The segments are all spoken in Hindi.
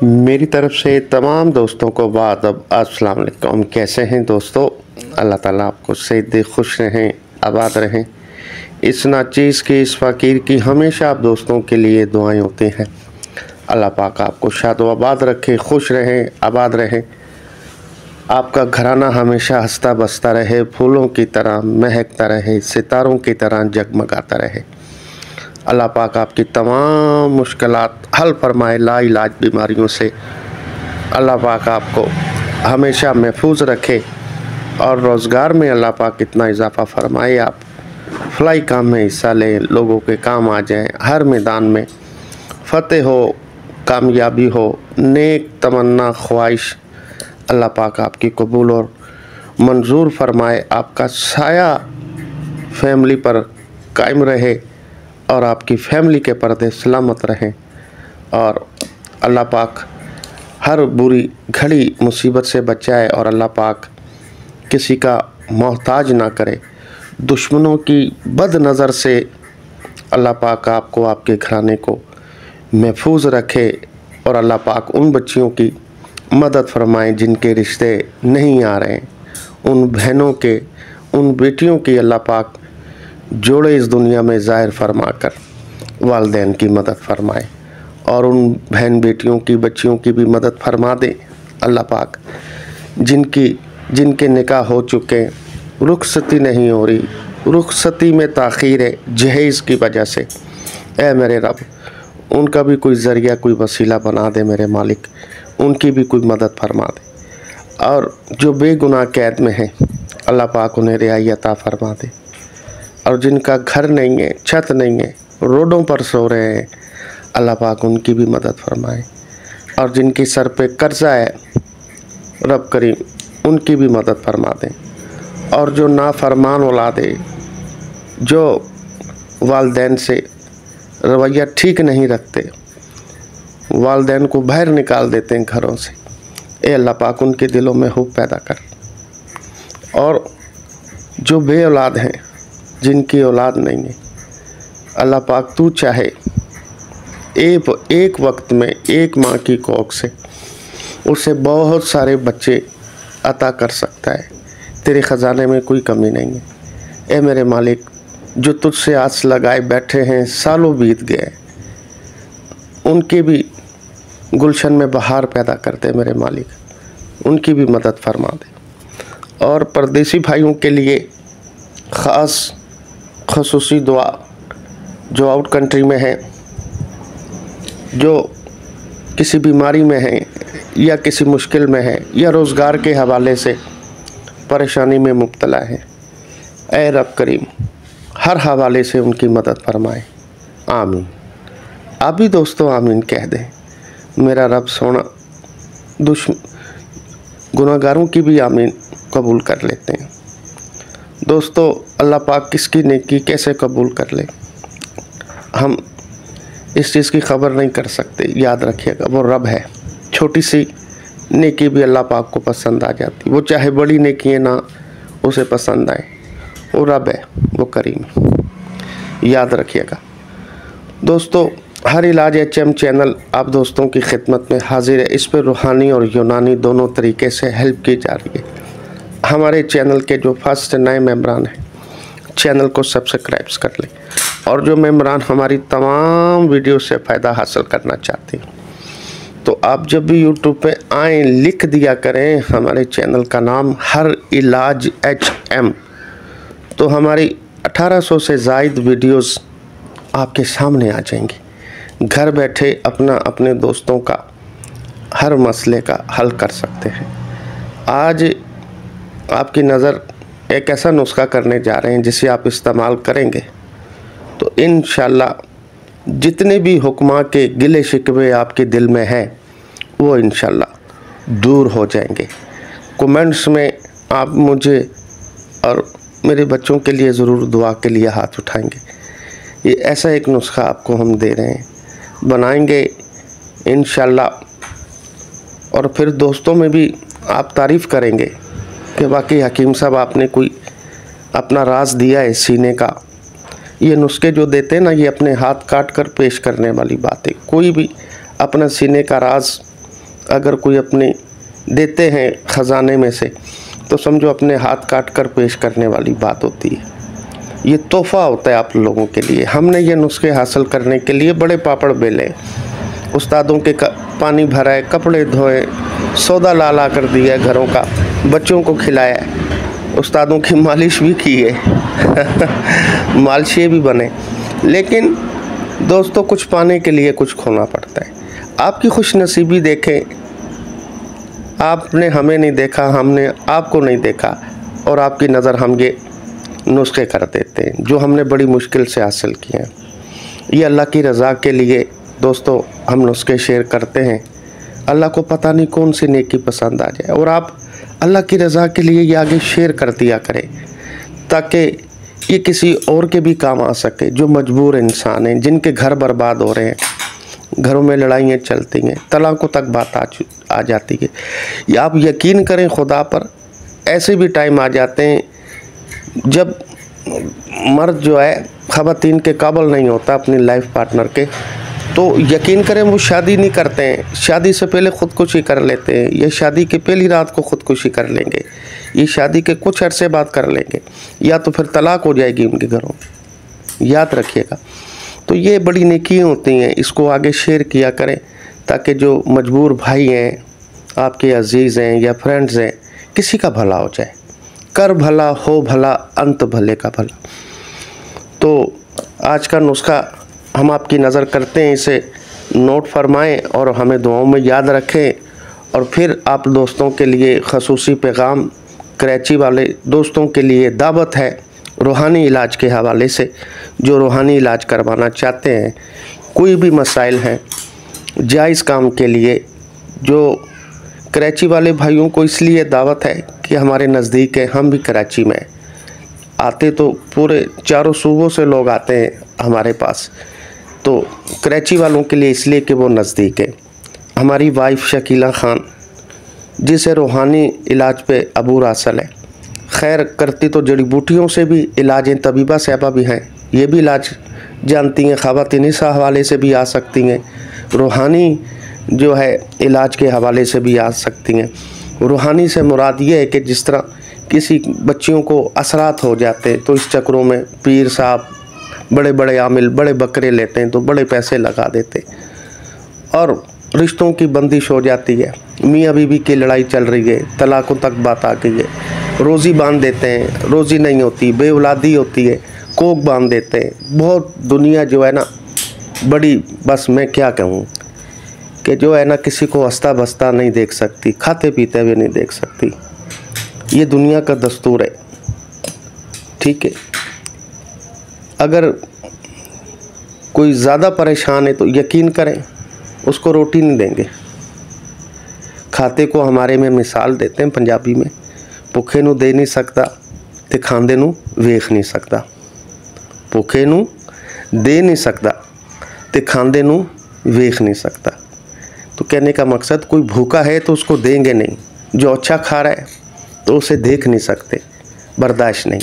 मेरी तरफ से तमाम दोस्तों को वादब अस्सलाम वालेकुम। कैसे हैं दोस्तों? अल्लाह ताला आपको सेहत दे, खुश रहें, आबाद रहें। इस नाचीज़ की, इस फ़कीर की हमेशा आप दोस्तों के लिए दुआएं होती हैं। अल्लाह पाक आपको शाद व आबाद रखे, खुश रहें, आबाद रहें। आपका घराना हमेशा हंसता बसता रहे, फूलों की तरह महकता रहे, सितारों की तरह जगमगाता रहे। अल्लाह पाक आपकी तमाम मुश्किलात हल फरमाए, लाइलाज बीमारियों से अल्लाह पाक आपको हमेशा महफूज रखे और रोज़गार में अल्लाह पाक इतना इजाफ़ा फरमाए, आप फलाई काम में हिस्सा लें, लोगों के काम आ जाएं, हर मैदान में फ़तेह हो, कामयाबी हो। नेक तमन्ना ख्वाहिश अल्लाह पाक आपकी कबूल और मंजूर फरमाए। आपका साया फैमिली पर कायम रहे और आपकी फैमिली के पर्दे सलामत रहें और अल्लाह पाक हर बुरी घड़ी मुसीबत से बचाए और अल्लाह पाक किसी का मोहताज ना करे। दुश्मनों की बद नज़र से अल्लाह पाक आपको, आपके घराने को महफूज रखे और अल्लाह पाक उन बच्चियों की मदद फरमाएं जिनके रिश्ते नहीं आ रहे हैं, उन बहनों के, उन बेटियों की अल्लाह पाक जोड़े इस दुनिया में ज़ाहिर फरमा कर वालिदैन की मदद फरमाए और उन बहन बेटियों की, बच्चियों की भी मदद फरमा दे। अल्लाह पाक जिनके निकाह हो चुके, रुखसती नहीं हो रही, रुखसती में ताख़ीर है जहेज़ की वजह से, ऐ मेरे रब उनका भी कोई ज़रिया, कोई वसीला बना दे मेरे मालिक, उनकी भी कोई मदद फरमा दे। और जो बेगुनाह कैद में हैं अल्लाह पाक उन्हें रिहाई अता फरमा दे। और जिनका घर नहीं है, छत नहीं है, रोडों पर सो रहे हैं, अल्लाह पाक उनकी भी मदद फरमाए। और जिनके सर पे कर्ज़ा है रब करीम उनकी भी मदद फरमा दें। और जो नाफरमान औलादे, जो वालिदैन से रवैया ठीक नहीं रखते, वालिदैन को बाहर निकाल देते हैं घरों से, ए अल्लाह पाक उनके दिलों में हुब पैदा कर। और जो बे औलाद हैं, जिनकी औलाद नहीं है, अल्लाह पाक तू चाहे एक वक्त में एक माँ की कोख से उसे बहुत सारे बच्चे अता कर सकता है। तेरे ख़जाने में कोई कमी नहीं है। ए मेरे मालिक, जो तुझसे आस लगाए बैठे हैं, सालों बीत गए, उनके भी गुलशन में बहार पैदा करते मेरे मालिक, उनकी भी मदद फरमा दे। और परदेसी भाइयों के लिए ख़ास ख़ुसूसी दुआ, जो आउट कंट्री में हैं, जो किसी बीमारी में हैं या किसी मुश्किल में हैं या रोज़गार के हवाले से परेशानी में मुब्तला है, ऐ रब करीम हर हवाले से उनकी मदद फरमाए। आमीन। आप भी दोस्तों आमीन कह दें। मेरा रब सोना गुनाहगारों की भी आमीन कबूल कर लेते हैं। दोस्तों अल्लाह पाक किसकी नेकी कैसे कबूल कर ले, हम इस चीज़ की ख़बर नहीं कर सकते। याद रखिएगा वो रब है। छोटी सी नेकी भी अल्लाह पाक को पसंद आ जाती, वो चाहे बड़ी नेकी है ना उसे पसंद आए, वो रब है, वो करीम है। याद रखिएगा दोस्तों, हर इलाज HM चैनल आप दोस्तों की खिदमत में हाजिर है। इस पर रूहानी और यूनानी दोनों तरीके से हेल्प की जा रही है। हमारे चैनल के जो फर्स्ट नए मेम्बरान हैं, चैनल को सब्सक्राइब कर लें। और जो मेम्बरान हमारी तमाम वीडियो से फ़ायदा हासिल करना चाहते हैं, तो आप जब भी यूट्यूब पे आएँ लिख दिया करें हमारे चैनल का नाम हर इलाज HM, तो हमारी 1800 से ज़ायद वीडियोस आपके सामने आ जाएंगी। घर बैठे अपने दोस्तों का हर मसले का हल कर सकते हैं। आज आपकी नज़र एक ऐसा नुस्खा करने जा रहे हैं जिसे आप इस्तेमाल करेंगे तो इंशाल्लाह जितने भी हुक्मा के गिले शिकवे आपके दिल में हैं वो इंशाल्लाह दूर हो जाएंगे। कमेंट्स में आप मुझे और मेरे बच्चों के लिए ज़रूर दुआ के लिए हाथ उठाएंगे। ये ऐसा एक नुस्खा आपको हम दे रहे हैं, बनाएंगे इंशाल्लाह। और फिर दोस्तों में भी आप तारीफ़ करेंगे कि वाकई हकीम साहब आपने कोई अपना राज दिया है सीने का। ये नुस्खे जो देते हैं ना, ये अपने हाथ काट कर पेश करने वाली बात है। कोई भी अपना सीने का राज अगर कोई अपने देते हैं ख़जाने में से तो समझो अपने हाथ काट कर पेश करने वाली बात होती है। ये तोहफ़ा होता है आप लोगों के लिए। हमने ये नुस्खे हासिल करने के लिए बड़े पापड़ बेले, उस्तादों के पानी भराए, कपड़े धोए, सौदा ला कर दिया है घरों का, बच्चों को खिलाया है, उस्तादों की मालिश भी की है मालिशे भी बने। लेकिन दोस्तों कुछ पाने के लिए कुछ खोना पड़ता है। आपकी खुशनसीबी देखें, आपने हमें नहीं देखा, हमने आपको नहीं देखा और आपकी नज़र हम ये नुस्खे कर देते हैं जो हमने बड़ी मुश्किल से हासिल किए हैं। ये अल्लाह की रज़ा के लिए दोस्तों हम नुस्खे शेयर करते हैं। अल्लाह को पता नहीं कौन सी नेकी पसंद आ जाए, और आप अल्लाह की रज़ा के लिए ये आगे शेयर कर दिया करें ताकि ये किसी और के भी काम आ सके जो मजबूर इंसान हैं, जिनके घर बर्बाद हो रहे हैं, घरों में लड़ाइयाँ चलती हैं, तलाक़ों तक बात आ जाती है। या आप यकीन करें खुदा पर, ऐसे भी टाइम आ जाते हैं जब मर्द जो है ख़वातीन के काबिल नहीं होता अपनी लाइफ पार्टनर के, तो यकीन करें वो शादी नहीं करते हैं, शादी से पहले ख़ुदकुशी कर लेते हैं, या शादी के पहली रात को ख़ुदकुशी कर लेंगे, ये शादी के कुछ अरसे बाद कर लेंगे, या तो फिर तलाक हो जाएगी उनके घरों में। याद रखिएगा। तो ये बड़ी नेकियां होती हैं, इसको आगे शेयर किया करें ताकि जो मजबूर भाई हैं, आपके अजीज़ हैं या फ्रेंड्स हैं, किसी का भला हो जाए। कर भला हो भला, अंत भले का भला। तो आज का नुस्खा हम आपकी नज़र करते हैं, इसे नोट फरमाएं और हमें दुआओं में याद रखें। और फिर आप दोस्तों के लिए खसूसी पैगाम, कराची वाले दोस्तों के लिए दावत है रूहानी इलाज के हवाले से। जो रूहानी इलाज करवाना चाहते हैं, कोई भी मसाइल हैं, जायज़ काम के लिए, जो कराची वाले भाइयों को इसलिए दावत है कि हमारे नज़दीक है, हम भी कराची में आते तो पूरे चारों सूबों से लोग आते हैं हमारे पास, तो कराची वालों के लिए इसलिए कि वो नज़दीक है। हमारी वाइफ शकीला ख़ान, जिसे रूहानी इलाज पे अबूर हासिल है, खैर करती तो जड़ी बूटियों से भी इलाज हैं, तबीबा साहबा भी हैं, ये भी इलाज जानती हैं, ख़वातीनी सा हवाले से भी आ सकती हैं, रूहानी जो है इलाज के हवाले से भी आ सकती हैं। रूहानी से मुराद ये है कि जिस तरह किसी बच्चियों को असरात हो जाते हैं तो इस चक्रों में पीर साहब बड़े बड़े आमिल बड़े बकरे लेते हैं तो बड़े पैसे लगा देते, और रिश्तों की बंदिश हो जाती है, मियाँ बीवी की लड़ाई चल रही है, तलाक़ों तक बात आ गई है, रोज़ी बांध देते हैं, रोज़ी नहीं होती, बेऔलादी होती है, कोक बांध देते हैं। बहुत दुनिया जो है ना बड़ी, बस मैं क्या कहूँ कि जो है ना किसी को हंसता बसता नहीं देख सकती, खाते पीते हुए नहीं देख सकती। ये दुनिया का दस्तूर है, ठीक है। अगर कोई ज़्यादा परेशान है तो यकीन करें उसको रोटी नहीं देंगे। खाते को हमारे में मिसाल देते हैं पंजाबी में, भुखे नू दे नहीं सकता ते खांदे नू वेख नहीं सकता। भुखे नू दे नहीं सकता ते खांदे नू वेख नहीं सकता। तो कहने का मकसद, कोई भूखा है तो उसको देंगे नहीं, जो अच्छा खा रहा है तो उसे देख नहीं सकते, बर्दाश्त नहीं।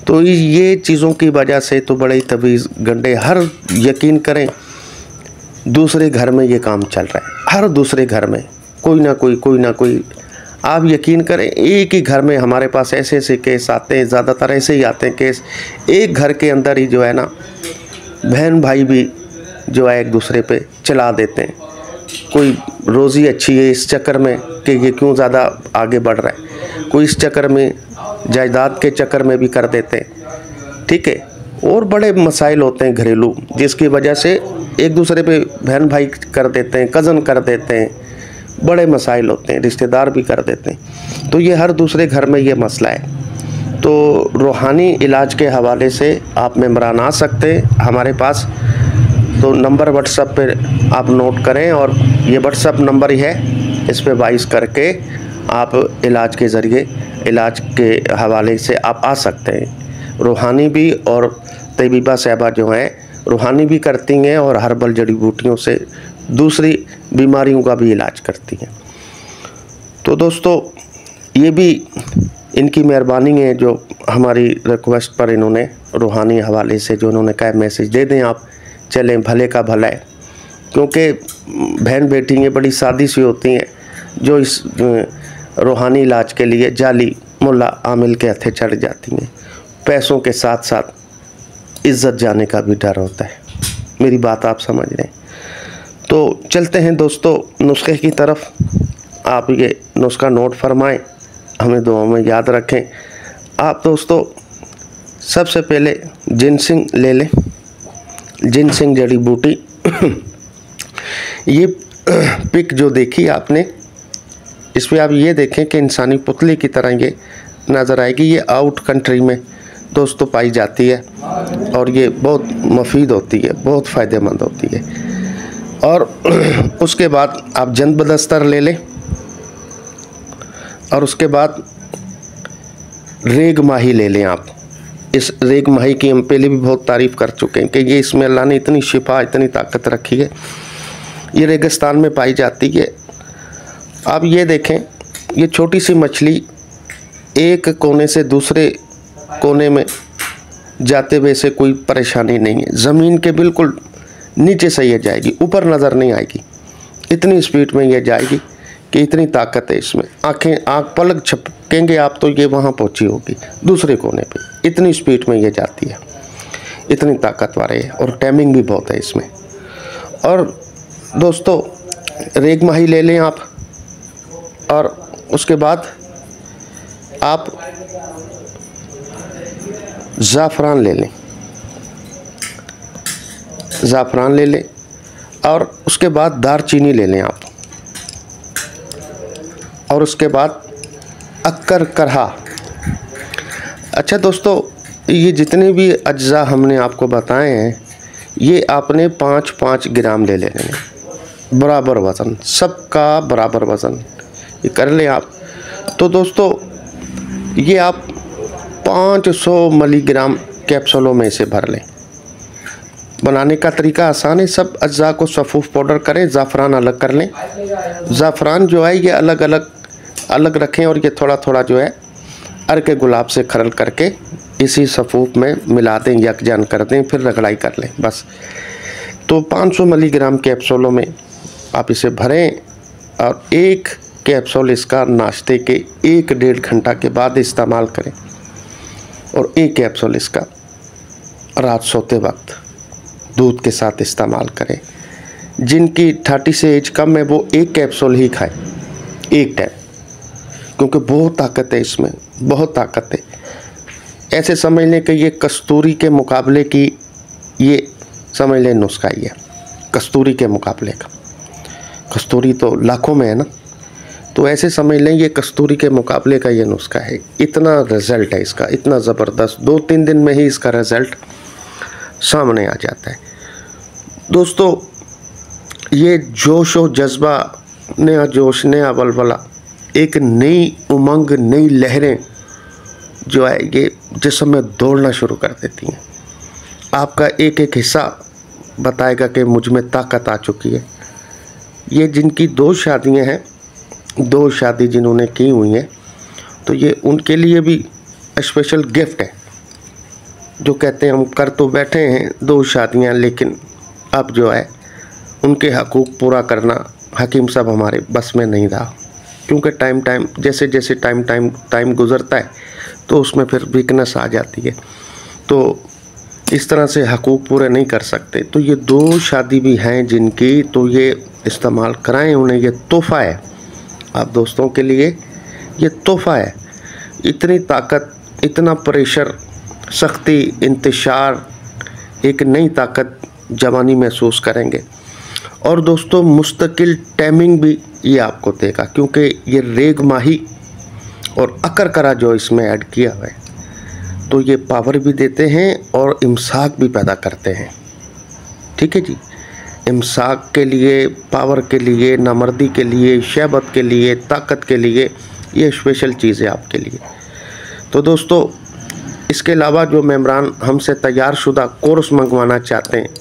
तो ये चीज़ों की वजह से तो बड़े तवीज़ गंडे, हर यकीन करें दूसरे घर में ये काम चल रहा है, हर दूसरे घर में कोई ना कोई। आप यकीन करें एक ही घर में हमारे पास ऐसे ऐसे केस आते हैं, ज़्यादातर ऐसे ही आते हैं केस। एक घर के अंदर ही जो है ना बहन भाई भी जो है एक दूसरे पे चला देते हैं। कोई रोज़ी अच्छी है इस चक्कर में कि ये क्यों ज़्यादा आगे बढ़ रहा है, कोई इस चक्कर में जायदाद के चक्कर में भी कर देते हैं, ठीक है। और बड़े मसाइल होते हैं घरेलू, जिसकी वजह से एक दूसरे पे बहन भाई कर देते हैं, कज़न कर देते हैं, बड़े मसाइल होते हैं, रिश्तेदार भी कर देते हैं। तो ये हर दूसरे घर में ये मसला है। तो रूहानी इलाज के हवाले से आप मेम्बरान आ सकते हैं हमारे पास। तो नंबर व्हाट्सएप पे आप नोट करें, और ये व्हाट्सएप नंबर ही है, इस पे वॉइस करके आप इलाज के ज़रिए, इलाज के हवाले से आप आ सकते हैं। रूहानी भी और तबीबा साहबा जो हैं रूहानी भी करती हैं और हर्बल जड़ी बूटियों से दूसरी बीमारियों का भी इलाज करती हैं। तो दोस्तों ये भी इनकी मेहरबानी है जो हमारी रिक्वेस्ट पर इन्होंने रूहानी हवाले से जो उन्होंने कहा मैसेज दे दें आप, चलें भले का भला है। क्योंकि बहन बेटियाँ बड़ी सादी सी होती हैं जो इस रूहानी इलाज के लिए जाली मुल्ला आमिल के हथे चढ़ जाती हैं। पैसों के साथ साथ इज्जत जाने का भी डर होता है। मेरी बात आप समझ रहे हैं। तो चलते हैं दोस्तों नुस्खे की तरफ। आप ये नुस्खा नोट फरमाएं, हमें दुआ में याद रखें। आप दोस्तों सबसे पहले जिनसिंग ले लें, जिनसिंग जड़ी बूटी। ये पिक जो देखी आपने, इसमें आप ये देखें कि इंसानी पुतले की तरह ये नज़र आएगी। ये आउट कंट्री में दोस्तों पाई जाती है और ये बहुत मुफीद होती है, बहुत फ़ायदेमंद होती है। और उसके बाद आप जंद बदस्तर ले लें और उसके बाद रेग माही ले लें आप। इस रेग माही की हम पहले भी बहुत तारीफ़ कर चुके हैं कि ये इसमें अल्लाह ने इतनी शिफा, इतनी ताकत रखी है। ये रेगिस्तान में पाई जाती है। आप ये देखें, ये छोटी सी मछली एक कोने से दूसरे कोने में जाते हुए से कोई परेशानी नहीं है। ज़मीन के बिल्कुल नीचे से ये जाएगी, ऊपर नज़र नहीं आएगी। इतनी स्पीड में ये जाएगी कि इतनी ताकत है इसमें। आँख पलक झपकेंगे आप तो ये वहाँ पहुँची होगी दूसरे कोने पे। इतनी स्पीड में ये जाती है, इतनी ताकतवर है और टाइमिंग भी बहुत है इसमें। और दोस्तों रेग माही ले लें आप और उसके बाद आप ज़ाफ़रान ले लें, ज़ाफ़रान ले लें और उसके बाद दारचीनी ले लें आप। और उसके बाद अक्कर करहा। अच्छा दोस्तों, ये जितने भी अज्जा हमने आपको बताए हैं, ये आपने 5-5 ग्राम ले लेने हैं, बराबर वज़न, सबका बराबर वज़न ये कर लें आप। तो दोस्तों ये आप 500 मिलीग्राम कैप्सूलों में से भर लें। बनाने का तरीका आसान है। सब अज्जा को सफ़ूफ पाउडर करें, ज़ाफ़रान अलग कर लें। ज़ाफ़रान जो है ये अलग रखें और ये थोड़ा थोड़ा जो है अर्के गुलाब से खरल करके इसी सफ़ूफ में मिला दें, यकजान कर दें, फिर रगड़ाई कर लें बस। तो 500 मिलीग्राम कैप्सूलों में आप इसे भरें और एक कैप्सूल इसका नाश्ते के 1-1.5 घंटा के बाद इस्तेमाल करें और एक कैप्सूल इसका रात सोते वक्त दूध के साथ इस्तेमाल करें। जिनकी 30 से एज कम है वो एक कैप्सूल ही खाएं एक टाइम, क्योंकि बहुत ताकत है इसमें, बहुत ताकत है। ऐसे समझ लें कि ये कस्तूरी के मुकाबले की, ये समझ लें नुस्खा ही है कस्तूरी के मुकाबले का। कस्तूरी तो लाखों में है ना, तो ऐसे समझ लें ये कस्तूरी के मुकाबले का ये नुस्खा है। इतना रिज़ल्ट है इसका, इतना ज़बरदस्त, 2-3 दिन में ही इसका रिज़ल्ट सामने आ जाता है। दोस्तों ये जोश और जज्बा, नया जोश, नया बलबला, एक नई उमंग, नई लहरें जो है ये जिस्म में दौड़ना शुरू कर देती हैं। आपका एक एक हिस्सा बताएगा कि मुझ में ताकत आ चुकी है। ये जिनकी 2 शादियां हैं, 2 शादी जिन्होंने की हुई हैं, तो ये उनके लिए भी स्पेशल गिफ्ट है। जो कहते हैं हम कर तो बैठे हैं 2 शादियां, लेकिन अब जो है उनके हकूक़ पूरा करना हकीम साहब हमारे बस में नहीं रहा, क्योंकि टाइम जैसे जैसे टाइम गुज़रता है तो उसमें फिर वीकनेस आ जाती है, तो इस तरह से हकूक़ पूरे नहीं कर सकते। तो ये 2 शादी भी हैं जिनकी, तो ये इस्तेमाल कराएं उन्हें। ये तोहफ़ा है आप दोस्तों के लिए, ये तोहफ़ा है। इतनी ताकत, इतना प्रेशर, सख्ती, इंतशार, एक नई ताकत जवानी महसूस करेंगे। और दोस्तों मुस्तकिल टाइमिंग भी ये आपको देगा, क्योंकि ये रेग माही और अकर करा जो इसमें ऐड किया हुआ है, तो ये पावर भी देते हैं और इमसाक भी पैदा करते हैं। ठीक है जी, इमसाक के लिए, पावर के लिए, नामर्दी के लिए, शहबत के लिए, ताकत के लिए, ये स्पेशल चीज़ है आपके लिए। तो दोस्तों इसके अलावा जो मेम्बरान हमसे तैयार शुदा कोर्स मंगवाना चाहते हैं,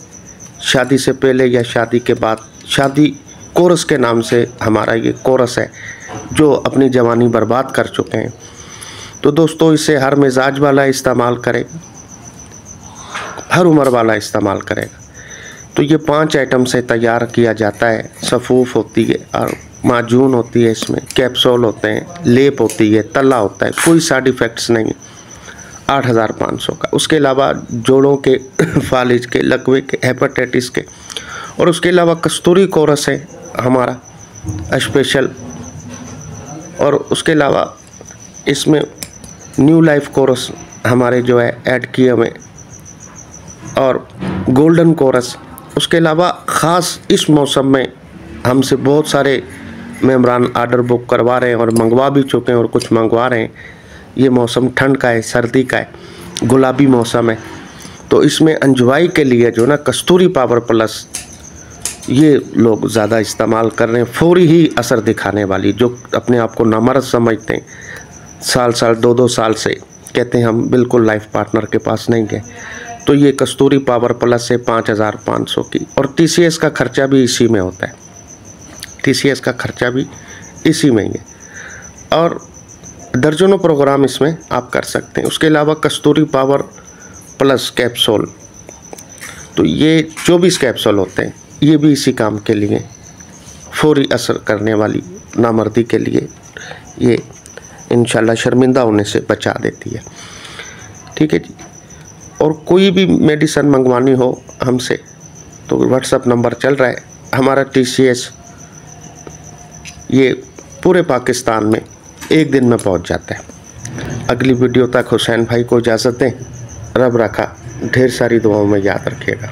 शादी से पहले या शादी के बाद, शादी कोर्स के नाम से हमारा ये कोर्स है, जो अपनी जवानी बर्बाद कर चुके हैं, तो दोस्तों इसे हर मिजाज वाला इस्तेमाल करेगा, हर उम्र वाला इस्तेमाल करेगा। तो ये 5 आइटम से तैयार किया जाता है। सफ़ूफ होती है और माजून होती है, इसमें कैप्सूल होते हैं, लेप होती है, तला होता है, कोई साइड इफ़ेक्ट्स नहीं। 8,500 का। उसके अलावा जोड़ों के फालिज के, लकवे के, हेपेटाइटिस के, और उसके अलावा कस्तूरी कोरस है हमारा स्पेशल। और उसके अलावा इसमें न्यू लाइफ कोरस हमारे जो है ऐड किए हुए, और गोल्डन कोरस। उसके अलावा ख़ास इस मौसम में हमसे बहुत सारे मेम्बरान ऑर्डर बुक करवा रहे हैं और मंगवा भी चुके हैं और कुछ मंगवा रहे हैं। ये मौसम ठंड का है, सर्दी का है, गुलाबी मौसम है, तो इसमें अंजवाई के लिए जो ना कस्तूरी पावर प्लस ये लोग ज़्यादा इस्तेमाल कर रहे हैं। फौरी ही असर दिखाने वाली, जो अपने आप को नामर्द समझते हैं, साल 2-2 साल से कहते हैं हम बिल्कुल लाइफ पार्टनर के पास नहीं गए, तो ये कस्तूरी पावर प्लस है 5,500 की। और TCS का खर्चा भी इसी में होता है, TCS का खर्चा भी इसी में ही है, और दर्जनों प्रोग्राम इसमें आप कर सकते हैं। उसके अलावा कस्तूरी पावर प्लस कैप्सूल, तो ये 24 कैप्सूल होते हैं, ये भी इसी काम के लिए, फौरी असर करने वाली नामर्दी के लिए, ये इंशाल्लाह शर्मिंदा होने से बचा देती है। ठीक है जी। और कोई भी मेडिसिन मंगवानी हो हमसे तो व्हाट्सएप नंबर चल रहा है हमारा। TCS ये पूरे पाकिस्तान में 1 दिन में पहुंच जाता है। अगली वीडियो तक हुसैन भाई को इजाज़त दें। रब रखा, ढेर सारी दुआओं में याद रखिएगा।